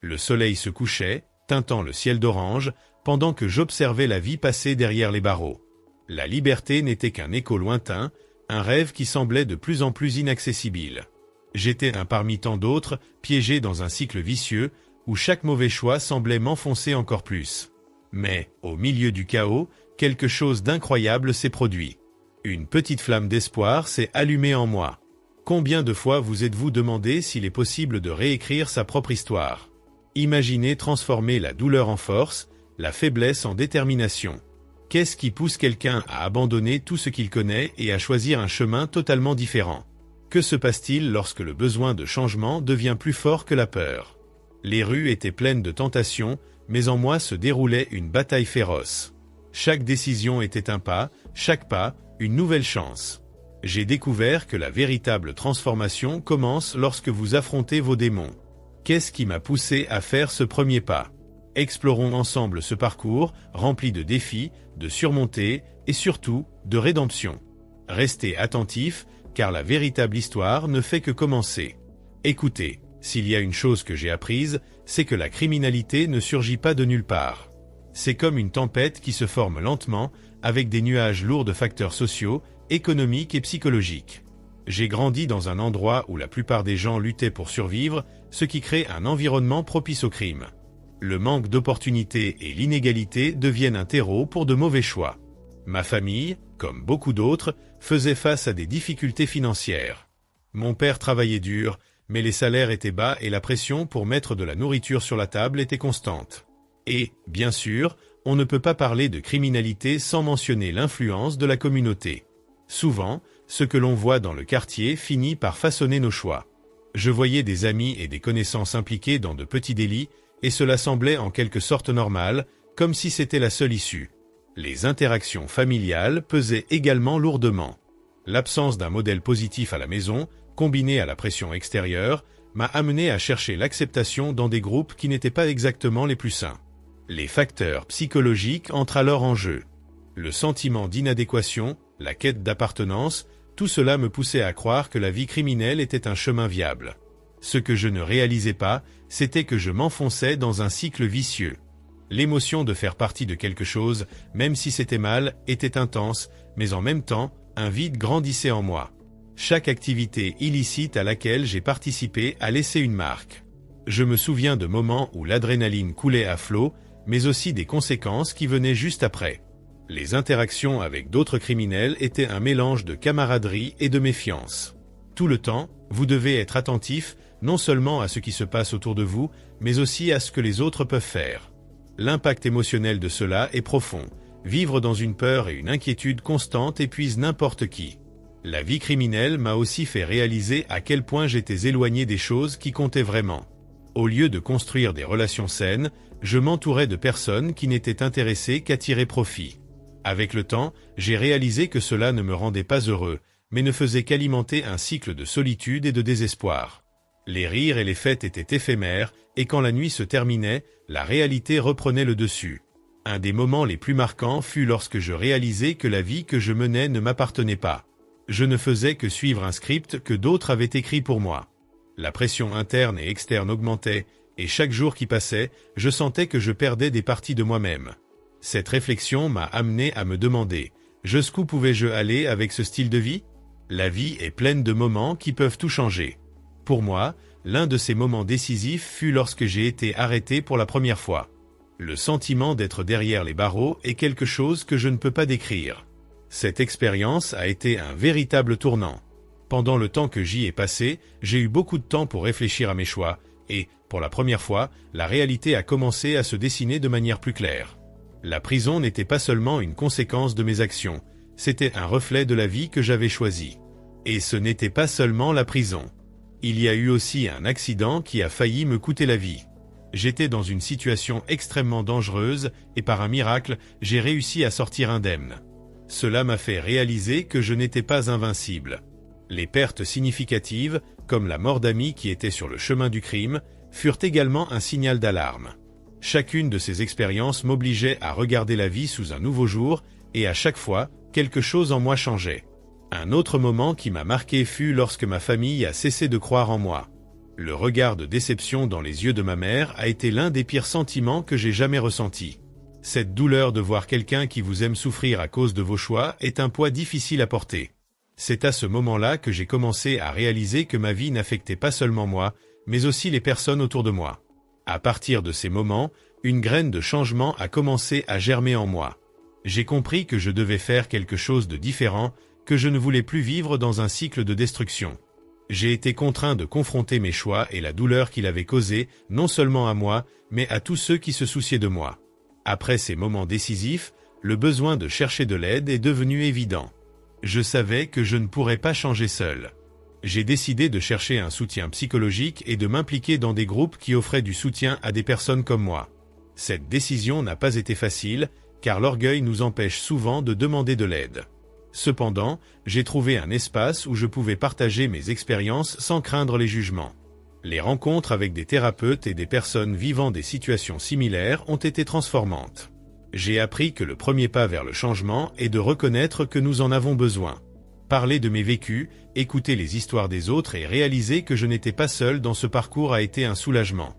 Le soleil se couchait, teintant le ciel d'orange, pendant que j'observais la vie passer derrière les barreaux. La liberté n'était qu'un écho lointain, un rêve qui semblait de plus en plus inaccessible. J'étais un parmi tant d'autres, piégé dans un cycle vicieux, où chaque mauvais choix semblait m'enfoncer encore plus. Mais, au milieu du chaos, quelque chose d'incroyable s'est produit. Une petite flamme d'espoir s'est allumée en moi. Combien de fois vous êtes-vous demandé s'il est possible de réécrire sa propre histoire? Imaginez transformer la douleur en force, la faiblesse en détermination. Qu'est-ce qui pousse quelqu'un à abandonner tout ce qu'il connaît et à choisir un chemin totalement différent? Que se passe-t-il lorsque le besoin de changement devient plus fort que la peur? Les rues étaient pleines de tentations, mais en moi se déroulait une bataille féroce. Chaque décision était un pas, chaque pas, une nouvelle chance. J'ai découvert que la véritable transformation commence lorsque vous affrontez vos démons. Qu'est-ce qui m'a poussé à faire ce premier pas? Explorons ensemble ce parcours, rempli de défis, de surmontées et surtout, de rédemption. Restez attentifs, car la véritable histoire ne fait que commencer. Écoutez, s'il y a une chose que j'ai apprise, c'est que la criminalité ne surgit pas de nulle part. C'est comme une tempête qui se forme lentement, avec des nuages lourds de facteurs sociaux, économiques et psychologiques. J'ai grandi dans un endroit où la plupart des gens luttaient pour survivre, ce qui crée un environnement propice au crime. Le manque d'opportunités et l'inégalité deviennent un terreau pour de mauvais choix. Ma famille, comme beaucoup d'autres, faisait face à des difficultés financières. Mon père travaillait dur, mais les salaires étaient bas et la pression pour mettre de la nourriture sur la table était constante. Et, bien sûr, on ne peut pas parler de criminalité sans mentionner l'influence de la communauté. Souvent, ce que l'on voit dans le quartier finit par façonner nos choix. Je voyais des amis et des connaissances impliqués dans de petits délits, et cela semblait en quelque sorte normal, comme si c'était la seule issue. Les interactions familiales pesaient également lourdement. L'absence d'un modèle positif à la maison, combinée à la pression extérieure, m'a amené à chercher l'acceptation dans des groupes qui n'étaient pas exactement les plus sains. Les facteurs psychologiques entrent alors en jeu. Le sentiment d'inadéquation, la quête d'appartenance, tout cela me poussait à croire que la vie criminelle était un chemin viable. Ce que je ne réalisais pas, c'était que je m'enfonçais dans un cycle vicieux. L'émotion de faire partie de quelque chose, même si c'était mal, était intense, mais en même temps, un vide grandissait en moi. Chaque activité illicite à laquelle j'ai participé a laissé une marque. Je me souviens de moments où l'adrénaline coulait à flot, mais aussi des conséquences qui venaient juste après. Les interactions avec d'autres criminels étaient un mélange de camaraderie et de méfiance. Tout le temps, vous devez être attentif, non seulement à ce qui se passe autour de vous, mais aussi à ce que les autres peuvent faire. L'impact émotionnel de cela est profond. Vivre dans une peur et une inquiétude constante épuise n'importe qui. La vie criminelle m'a aussi fait réaliser à quel point j'étais éloigné des choses qui comptaient vraiment. Au lieu de construire des relations saines, je m'entourais de personnes qui n'étaient intéressées qu'à tirer profit. Avec le temps, j'ai réalisé que cela ne me rendait pas heureux, mais ne faisait qu'alimenter un cycle de solitude et de désespoir. Les rires et les fêtes étaient éphémères, et quand la nuit se terminait, la réalité reprenait le dessus. Un des moments les plus marquants fut lorsque je réalisai que la vie que je menais ne m'appartenait pas. Je ne faisais que suivre un script que d'autres avaient écrit pour moi. La pression interne et externe augmentait, et chaque jour qui passait, je sentais que je perdais des parties de moi-même. Cette réflexion m'a amené à me demander, jusqu'où pouvais-je aller avec ce style de vie? La vie est pleine de moments qui peuvent tout changer. Pour moi, l'un de ces moments décisifs fut lorsque j'ai été arrêté pour la première fois. Le sentiment d'être derrière les barreaux est quelque chose que je ne peux pas décrire. Cette expérience a été un véritable tournant. Pendant le temps que j'y ai passé, j'ai eu beaucoup de temps pour réfléchir à mes choix, et, pour la première fois, la réalité a commencé à se dessiner de manière plus claire. La prison n'était pas seulement une conséquence de mes actions, c'était un reflet de la vie que j'avais choisie. Et ce n'était pas seulement la prison. Il y a eu aussi un accident qui a failli me coûter la vie. J'étais dans une situation extrêmement dangereuse et par un miracle, j'ai réussi à sortir indemne. Cela m'a fait réaliser que je n'étais pas invincible. Les pertes significatives, comme la mort d'amis qui étaient sur le chemin du crime, furent également un signal d'alarme. Chacune de ces expériences m'obligeait à regarder la vie sous un nouveau jour, et à chaque fois, quelque chose en moi changeait. Un autre moment qui m'a marqué fut lorsque ma famille a cessé de croire en moi. Le regard de déception dans les yeux de ma mère a été l'un des pires sentiments que j'ai jamais ressentis. Cette douleur de voir quelqu'un qui vous aime souffrir à cause de vos choix est un poids difficile à porter. C'est à ce moment-là que j'ai commencé à réaliser que ma vie n'affectait pas seulement moi, mais aussi les personnes autour de moi. À partir de ces moments, une graine de changement a commencé à germer en moi. J'ai compris que je devais faire quelque chose de différent, que je ne voulais plus vivre dans un cycle de destruction. J'ai été contraint de confronter mes choix et la douleur qu'il avait causée, non seulement à moi, mais à tous ceux qui se souciaient de moi. Après ces moments décisifs, le besoin de chercher de l'aide est devenu évident. Je savais que je ne pourrais pas changer seul. J'ai décidé de chercher un soutien psychologique et de m'impliquer dans des groupes qui offraient du soutien à des personnes comme moi. Cette décision n'a pas été facile, car l'orgueil nous empêche souvent de demander de l'aide. Cependant, j'ai trouvé un espace où je pouvais partager mes expériences sans craindre les jugements. Les rencontres avec des thérapeutes et des personnes vivant des situations similaires ont été transformantes. J'ai appris que le premier pas vers le changement est de reconnaître que nous en avons besoin. Parler de mes vécus, écouter les histoires des autres et réaliser que je n'étais pas seul dans ce parcours a été un soulagement.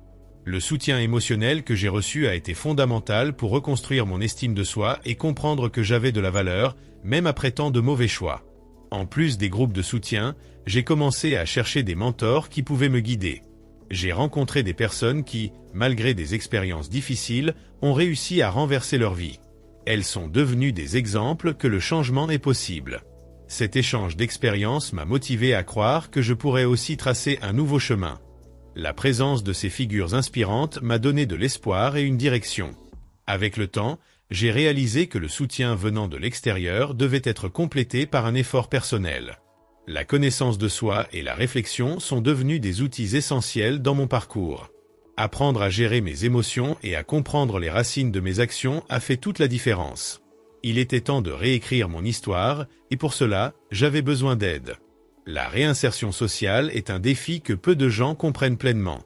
Le soutien émotionnel que j'ai reçu a été fondamental pour reconstruire mon estime de soi et comprendre que j'avais de la valeur, même après tant de mauvais choix. En plus des groupes de soutien, j'ai commencé à chercher des mentors qui pouvaient me guider. J'ai rencontré des personnes qui, malgré des expériences difficiles, ont réussi à renverser leur vie. Elles sont devenues des exemples que le changement est possible. Cet échange d'expériences m'a motivé à croire que je pourrais aussi tracer un nouveau chemin. La présence de ces figures inspirantes m'a donné de l'espoir et une direction. Avec le temps, j'ai réalisé que le soutien venant de l'extérieur devait être complété par un effort personnel. La connaissance de soi et la réflexion sont devenus des outils essentiels dans mon parcours. Apprendre à gérer mes émotions et à comprendre les racines de mes actions a fait toute la différence. Il était temps de réécrire mon histoire, et pour cela, j'avais besoin d'aide. La réinsertion sociale est un défi que peu de gens comprennent pleinement.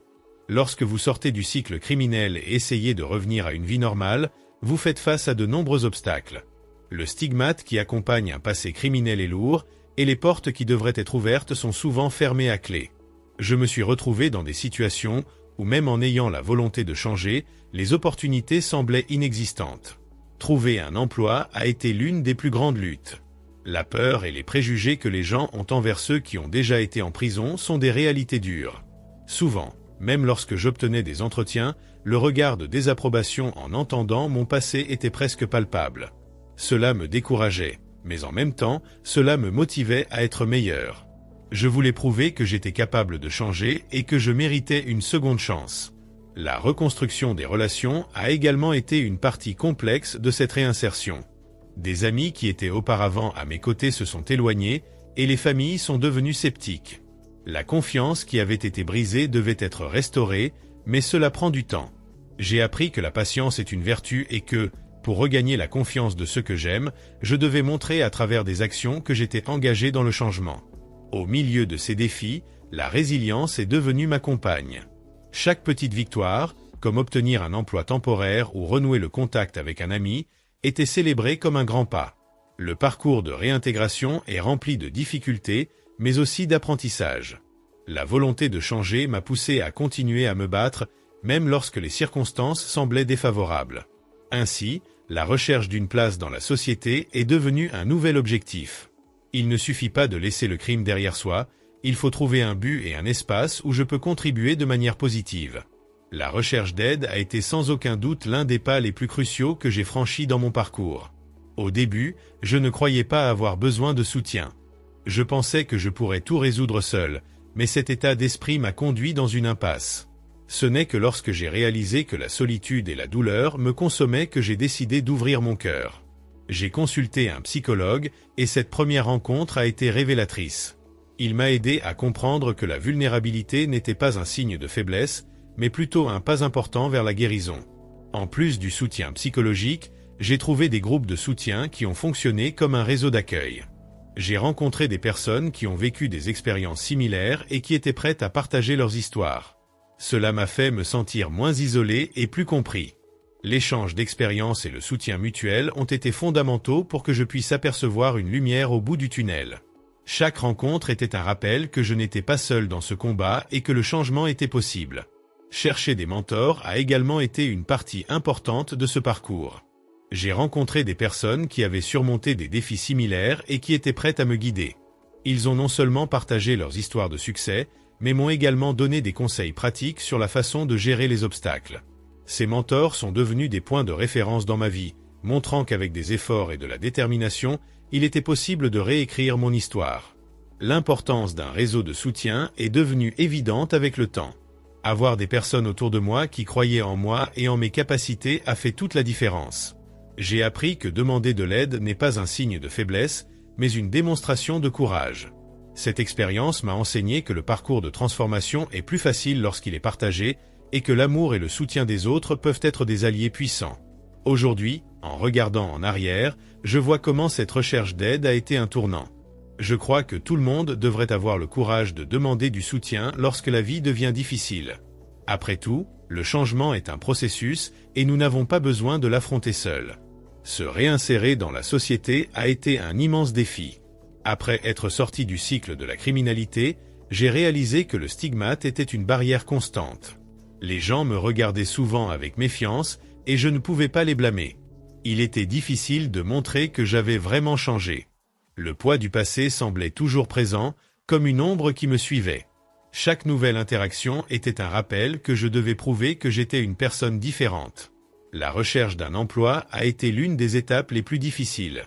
Lorsque vous sortez du cycle criminel et essayez de revenir à une vie normale, vous faites face à de nombreux obstacles. Le stigmate qui accompagne un passé criminel est lourd, et les portes qui devraient être ouvertes sont souvent fermées à clé. Je me suis retrouvé dans des situations où même en ayant la volonté de changer, les opportunités semblaient inexistantes. Trouver un emploi a été l'une des plus grandes luttes. La peur et les préjugés que les gens ont envers ceux qui ont déjà été en prison sont des réalités dures. Souvent, même lorsque j'obtenais des entretiens, le regard de désapprobation en entendant mon passé était presque palpable. Cela me décourageait, mais en même temps, cela me motivait à être meilleur. Je voulais prouver que j'étais capable de changer et que je méritais une seconde chance. La reconstruction des relations a également été une partie complexe de cette réinsertion. Des amis qui étaient auparavant à mes côtés se sont éloignés et les familles sont devenues sceptiques. La confiance qui avait été brisée devait être restaurée, mais cela prend du temps. J'ai appris que la patience est une vertu et que, pour regagner la confiance de ceux que j'aime, je devais montrer à travers des actions que j'étais engagé dans le changement. Au milieu de ces défis, la résilience est devenue ma compagne. Chaque petite victoire, comme obtenir un emploi temporaire ou renouer le contact avec un ami, était célébrée comme un grand pas. Le parcours de réintégration est rempli de difficultés, mais aussi d'apprentissage. La volonté de changer m'a poussé à continuer à me battre, même lorsque les circonstances semblaient défavorables. Ainsi, la recherche d'une place dans la société est devenue un nouvel objectif. Il ne suffit pas de laisser le crime derrière soi, il faut trouver un but et un espace où je peux contribuer de manière positive. La recherche d'aide a été sans aucun doute l'un des pas les plus cruciaux que j'ai franchis dans mon parcours. Au début, je ne croyais pas avoir besoin de soutien. Je pensais que je pourrais tout résoudre seul, mais cet état d'esprit m'a conduit dans une impasse. Ce n'est que lorsque j'ai réalisé que la solitude et la douleur me consommaient que j'ai décidé d'ouvrir mon cœur. J'ai consulté un psychologue et cette première rencontre a été révélatrice. Il m'a aidé à comprendre que la vulnérabilité n'était pas un signe de faiblesse, mais plutôt un pas important vers la guérison. En plus du soutien psychologique, j'ai trouvé des groupes de soutien qui ont fonctionné comme un réseau d'accueil. J'ai rencontré des personnes qui ont vécu des expériences similaires et qui étaient prêtes à partager leurs histoires. Cela m'a fait me sentir moins isolé et plus compris. L'échange d'expériences et le soutien mutuel ont été fondamentaux pour que je puisse apercevoir une lumière au bout du tunnel. Chaque rencontre était un rappel que je n'étais pas seul dans ce combat et que le changement était possible. Chercher des mentors a également été une partie importante de ce parcours. J'ai rencontré des personnes qui avaient surmonté des défis similaires et qui étaient prêtes à me guider. Ils ont non seulement partagé leurs histoires de succès, mais m'ont également donné des conseils pratiques sur la façon de gérer les obstacles. Ces mentors sont devenus des points de référence dans ma vie, montrant qu'avec des efforts et de la détermination, il était possible de réécrire mon histoire. L'importance d'un réseau de soutien est devenue évidente avec le temps. Avoir des personnes autour de moi qui croyaient en moi et en mes capacités a fait toute la différence. J'ai appris que demander de l'aide n'est pas un signe de faiblesse, mais une démonstration de courage. Cette expérience m'a enseigné que le parcours de transformation est plus facile lorsqu'il est partagé et que l'amour et le soutien des autres peuvent être des alliés puissants. Aujourd'hui, en regardant en arrière, je vois comment cette recherche d'aide a été un tournant. Je crois que tout le monde devrait avoir le courage de demander du soutien lorsque la vie devient difficile. Après tout, le changement est un processus et nous n'avons pas besoin de l'affronter seul. Se réinsérer dans la société a été un immense défi. Après être sorti du cycle de la criminalité, j'ai réalisé que le stigmate était une barrière constante. Les gens me regardaient souvent avec méfiance et je ne pouvais pas les blâmer. Il était difficile de montrer que j'avais vraiment changé. Le poids du passé semblait toujours présent, comme une ombre qui me suivait. Chaque nouvelle interaction était un rappel que je devais prouver que j'étais une personne différente. La recherche d'un emploi a été l'une des étapes les plus difficiles.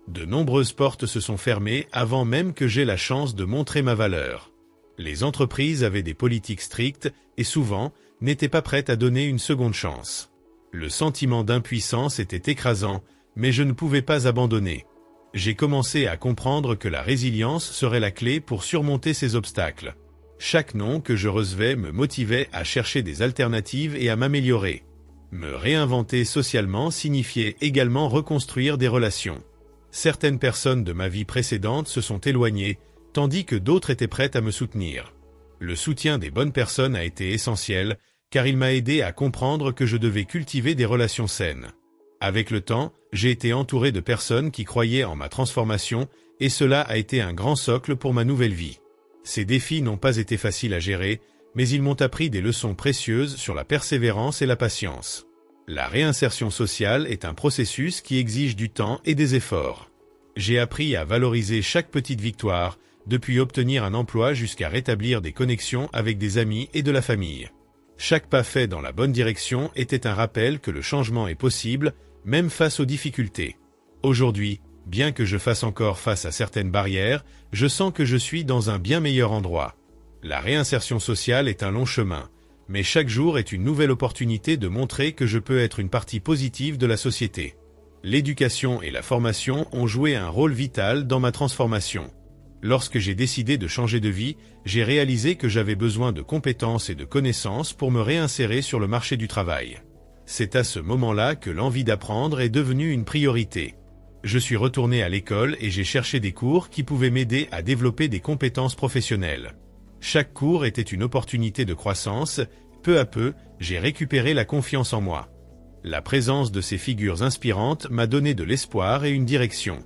De nombreuses portes se sont fermées avant même que j'aie la chance de montrer ma valeur. Les entreprises avaient des politiques strictes et souvent n'étaient pas prêtes à donner une seconde chance. Le sentiment d'impuissance était écrasant, mais je ne pouvais pas abandonner. J'ai commencé à comprendre que la résilience serait la clé pour surmonter ces obstacles. Chaque non que je recevais me motivait à chercher des alternatives et à m'améliorer. Me réinventer socialement signifiait également reconstruire des relations. Certaines personnes de ma vie précédente se sont éloignées, tandis que d'autres étaient prêtes à me soutenir. Le soutien des bonnes personnes a été essentiel, car il m'a aidé à comprendre que je devais cultiver des relations saines. Avec le temps, j'ai été entouré de personnes qui croyaient en ma transformation, et cela a été un grand socle pour ma nouvelle vie. Ces défis n'ont pas été faciles à gérer, mais ils m'ont appris des leçons précieuses sur la persévérance et la patience. La réinsertion sociale est un processus qui exige du temps et des efforts. J'ai appris à valoriser chaque petite victoire, depuis obtenir un emploi jusqu'à rétablir des connexions avec des amis et de la famille. Chaque pas fait dans la bonne direction était un rappel que le changement est possible, même face aux difficultés. Aujourd'hui, bien que je fasse encore face à certaines barrières, je sens que je suis dans un bien meilleur endroit. La réinsertion sociale est un long chemin, mais chaque jour est une nouvelle opportunité de montrer que je peux être une partie positive de la société. L'éducation et la formation ont joué un rôle vital dans ma transformation. Lorsque j'ai décidé de changer de vie, j'ai réalisé que j'avais besoin de compétences et de connaissances pour me réinsérer sur le marché du travail. C'est à ce moment-là que l'envie d'apprendre est devenue une priorité. Je suis retourné à l'école et j'ai cherché des cours qui pouvaient m'aider à développer des compétences professionnelles. Chaque cours était une opportunité de croissance. Peu à peu, j'ai récupéré la confiance en moi. La présence de ces figures inspirantes m'a donné de l'espoir et une direction.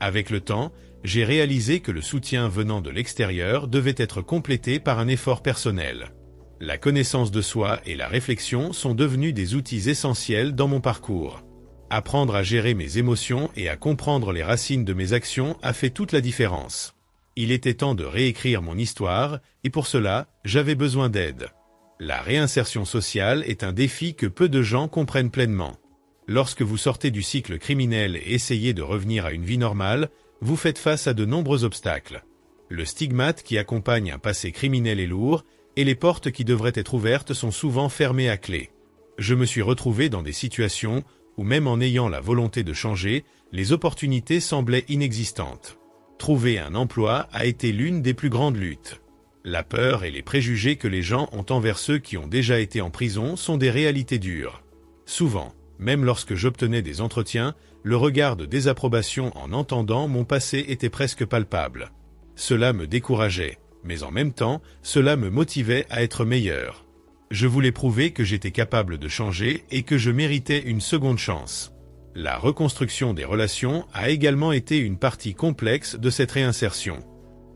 Avec le temps, j'ai réalisé que le soutien venant de l'extérieur devait être complété par un effort personnel. La connaissance de soi et la réflexion sont devenus des outils essentiels dans mon parcours. Apprendre à gérer mes émotions et à comprendre les racines de mes actions a fait toute la différence. Il était temps de réécrire mon histoire, et pour cela, j'avais besoin d'aide. La réinsertion sociale est un défi que peu de gens comprennent pleinement. Lorsque vous sortez du cycle criminel et essayez de revenir à une vie normale, vous faites face à de nombreux obstacles. Le stigmate qui accompagne un passé criminel est lourd, et les portes qui devraient être ouvertes sont souvent fermées à clé. Je me suis retrouvé dans des situations où même en ayant la volonté de changer, les opportunités semblaient inexistantes. Trouver un emploi a été l'une des plus grandes luttes. La peur et les préjugés que les gens ont envers ceux qui ont déjà été en prison sont des réalités dures. Souvent, même lorsque j'obtenais des entretiens, le regard de désapprobation en entendant mon passé était presque palpable. Cela me décourageait, mais en même temps, cela me motivait à être meilleur. Je voulais prouver que j'étais capable de changer et que je méritais une seconde chance. La reconstruction des relations a également été une partie complexe de cette réinsertion.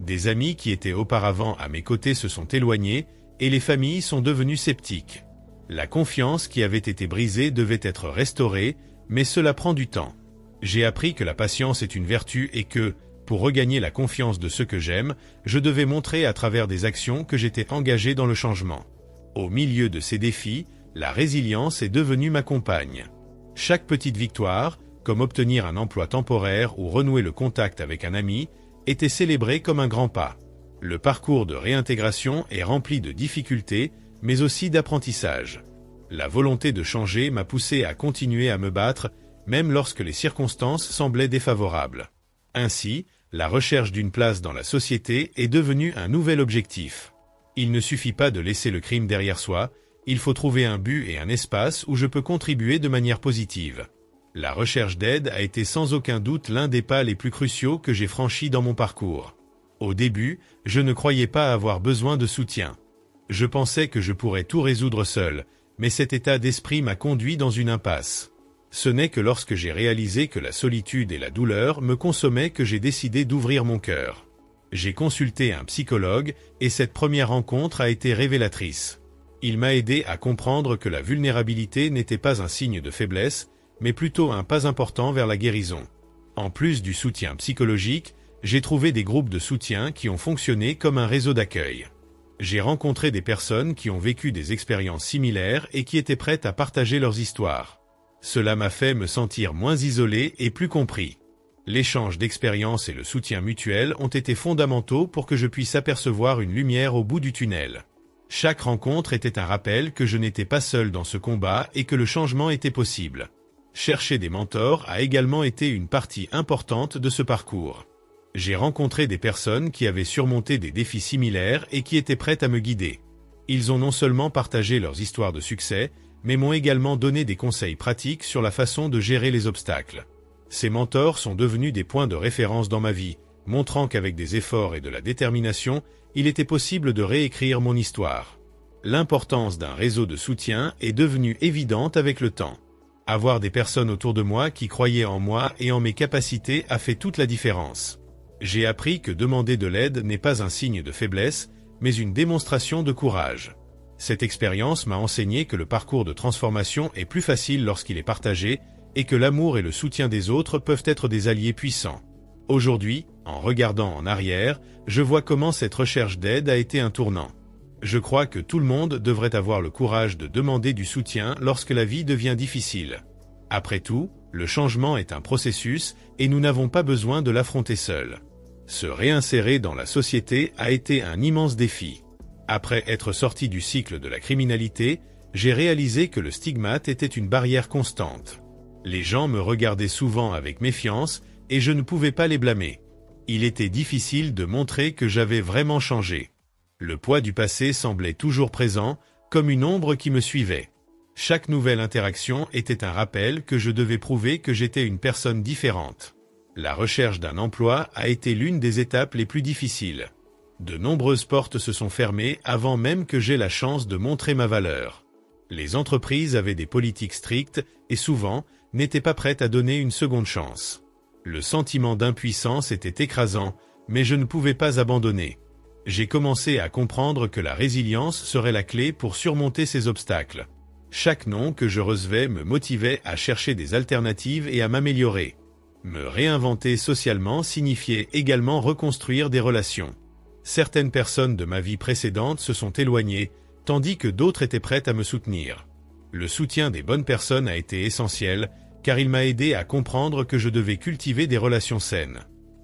Des amis qui étaient auparavant à mes côtés se sont éloignés et les familles sont devenues sceptiques. La confiance qui avait été brisée devait être restaurée, mais cela prend du temps. J'ai appris que la patience est une vertu et que, pour regagner la confiance de ceux que j'aime, je devais montrer à travers des actions que j'étais engagé dans le changement. Au milieu de ces défis, la résilience est devenue ma compagne. Chaque petite victoire, comme obtenir un emploi temporaire ou renouer le contact avec un ami, était célébrée comme un grand pas. Le parcours de réintégration est rempli de difficultés, mais aussi d'apprentissage. La volonté de changer m'a poussé à continuer à me battre, même lorsque les circonstances semblaient défavorables. Ainsi, la recherche d'une place dans la société est devenue un nouvel objectif. Il ne suffit pas de laisser le crime derrière soi, il faut trouver un but et un espace où je peux contribuer de manière positive. La recherche d'aide a été sans aucun doute l'un des pas les plus cruciaux que j'ai franchis dans mon parcours. Au début, je ne croyais pas avoir besoin de soutien. Je pensais que je pourrais tout résoudre seul, mais cet état d'esprit m'a conduit dans une impasse. Ce n'est que lorsque j'ai réalisé que la solitude et la douleur me consommaient que j'ai décidé d'ouvrir mon cœur. J'ai consulté un psychologue et cette première rencontre a été révélatrice. Il m'a aidé à comprendre que la vulnérabilité n'était pas un signe de faiblesse, mais plutôt un pas important vers la guérison. En plus du soutien psychologique, j'ai trouvé des groupes de soutien qui ont fonctionné comme un réseau d'accueil. J'ai rencontré des personnes qui ont vécu des expériences similaires et qui étaient prêtes à partager leurs histoires. Cela m'a fait me sentir moins isolé et plus compris. L'échange d'expériences et le soutien mutuel ont été fondamentaux pour que je puisse apercevoir une lumière au bout du tunnel. Chaque rencontre était un rappel que je n'étais pas seul dans ce combat et que le changement était possible. Chercher des mentors a également été une partie importante de ce parcours. J'ai rencontré des personnes qui avaient surmonté des défis similaires et qui étaient prêtes à me guider. Ils ont non seulement partagé leurs histoires de succès, mais m'ont également donné des conseils pratiques sur la façon de gérer les obstacles. Ces mentors sont devenus des points de référence dans ma vie, montrant qu'avec des efforts et de la détermination, il était possible de réécrire mon histoire. L'importance d'un réseau de soutien est devenue évidente avec le temps. Avoir des personnes autour de moi qui croyaient en moi et en mes capacités a fait toute la différence. J'ai appris que demander de l'aide n'est pas un signe de faiblesse, mais une démonstration de courage. Cette expérience m'a enseigné que le parcours de transformation est plus facile lorsqu'il est partagé et que l'amour et le soutien des autres peuvent être des alliés puissants. Aujourd'hui, en regardant en arrière, je vois comment cette recherche d'aide a été un tournant. Je crois que tout le monde devrait avoir le courage de demander du soutien lorsque la vie devient difficile. Après tout, le changement est un processus et nous n'avons pas besoin de l'affronter seul. Se réinsérer dans la société a été un immense défi. Après être sorti du cycle de la criminalité, j'ai réalisé que le stigmate était une barrière constante. Les gens me regardaient souvent avec méfiance et je ne pouvais pas les blâmer. Il était difficile de montrer que j'avais vraiment changé. Le poids du passé semblait toujours présent, comme une ombre qui me suivait. Chaque nouvelle interaction était un rappel que je devais prouver que j'étais une personne différente. La recherche d'un emploi a été l'une des étapes les plus difficiles. De nombreuses portes se sont fermées avant même que j'aie la chance de montrer ma valeur. Les entreprises avaient des politiques strictes et souvent n'étaient pas prêtes à donner une seconde chance. Le sentiment d'impuissance était écrasant, mais je ne pouvais pas abandonner. J'ai commencé à comprendre que la résilience serait la clé pour surmonter ces obstacles. Chaque non que je recevais me motivait à chercher des alternatives et à m'améliorer. Me réinventer socialement signifiait également reconstruire des relations. Certaines personnes de ma vie précédente se sont éloignées, tandis que d'autres étaient prêtes à me soutenir. Le soutien des bonnes personnes a été essentiel, car il m'a aidé à comprendre que je devais cultiver des relations saines.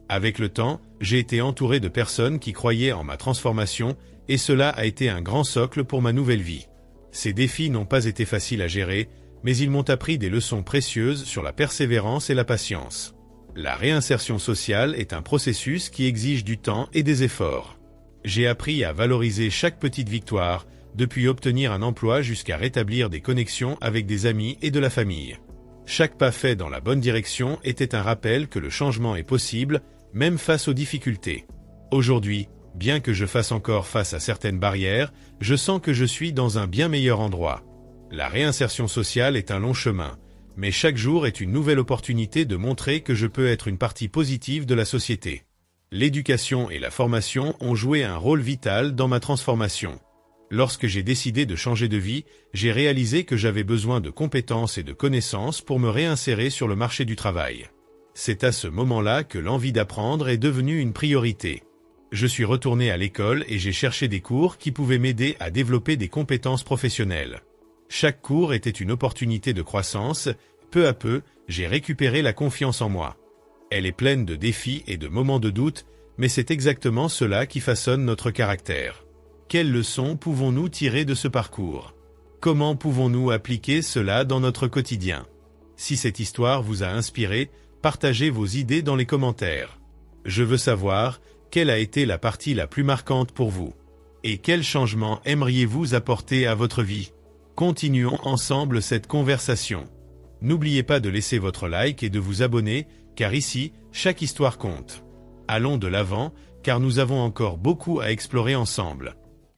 Avec le temps, j'ai été entouré de personnes qui croyaient en ma transformation, et cela a été un grand socle pour ma nouvelle vie. Ces défis n'ont pas été faciles à gérer, mais ils m'ont appris des leçons précieuses sur la persévérance et la patience. La réinsertion sociale est un processus qui exige du temps et des efforts. J'ai appris à valoriser chaque petite victoire, depuis obtenir un emploi jusqu'à rétablir des connexions avec des amis et de la famille. Chaque pas fait dans la bonne direction était un rappel que le changement est possible, même face aux difficultés. Aujourd'hui, bien que je fasse encore face à certaines barrières, je sens que je suis dans un bien meilleur endroit. La réinsertion sociale est un long chemin, mais chaque jour est une nouvelle opportunité de montrer que je peux être une partie positive de la société. L'éducation et la formation ont joué un rôle vital dans ma transformation. Lorsque j'ai décidé de changer de vie, j'ai réalisé que j'avais besoin de compétences et de connaissances pour me réinsérer sur le marché du travail. C'est à ce moment-là que l'envie d'apprendre est devenue une priorité. Je suis retourné à l'école et j'ai cherché des cours qui pouvaient m'aider à développer des compétences professionnelles. Chaque cours était une opportunité de croissance. Peu à peu, j'ai récupéré la confiance en moi. Elle est pleine de défis et de moments de doute, mais c'est exactement cela qui façonne notre caractère. Quelles leçons pouvons-nous tirer de ce parcours? Comment pouvons-nous appliquer cela dans notre quotidien? Si cette histoire vous a inspiré, partagez vos idées dans les commentaires. Je veux savoir, quelle a été la partie la plus marquante pour vous? Et quel changement aimeriez-vous apporter à votre vie? Continuons ensemble cette conversation. N'oubliez pas de laisser votre like et de vous abonner, car ici, chaque histoire compte. Allons de l'avant, car nous avons encore beaucoup à explorer ensemble.